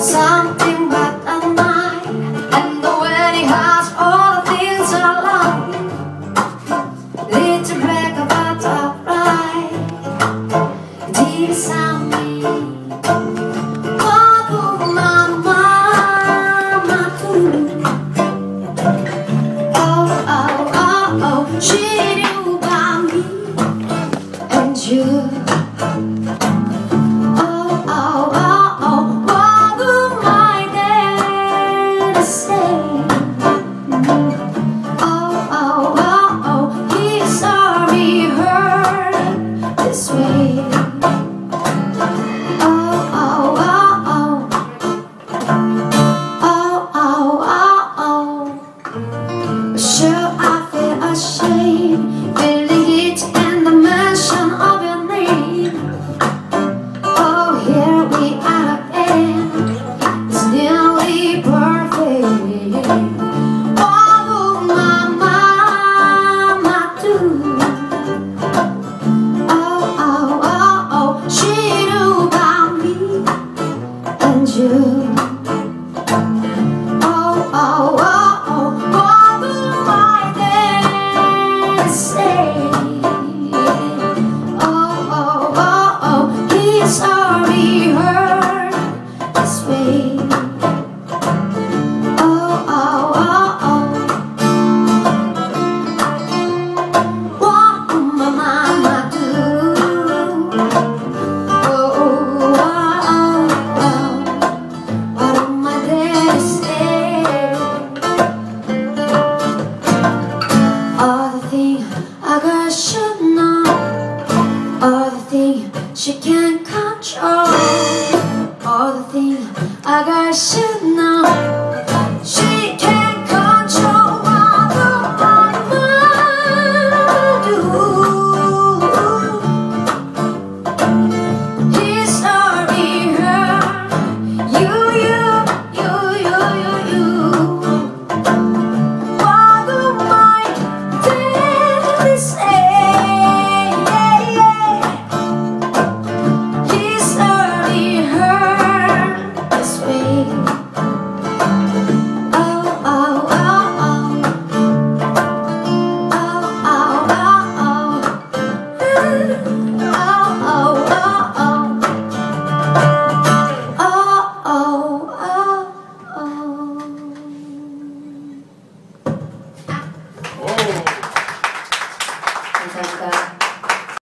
something but a night, and the wedding has all the things I like. Little break of butterfly, deep sound me. What would my mama do? Oh, oh, oh, oh, she knew about me and you. Sure, I feel ashamed, feeling it in the mention of your name. Oh, here we are again, it's nearly perfect. What would my mama do? Oh, oh, oh, oh, she knew about me and you. Oh, oh, oh, oh, what would my dad say? Oh, oh, oh, oh, he's already heard this way. Oh, oh, oh, oh, what would my mama do? Oh, oh, oh, oh, what would my dad say? All the things a girl should know, all the things she can't control, all the things a girl should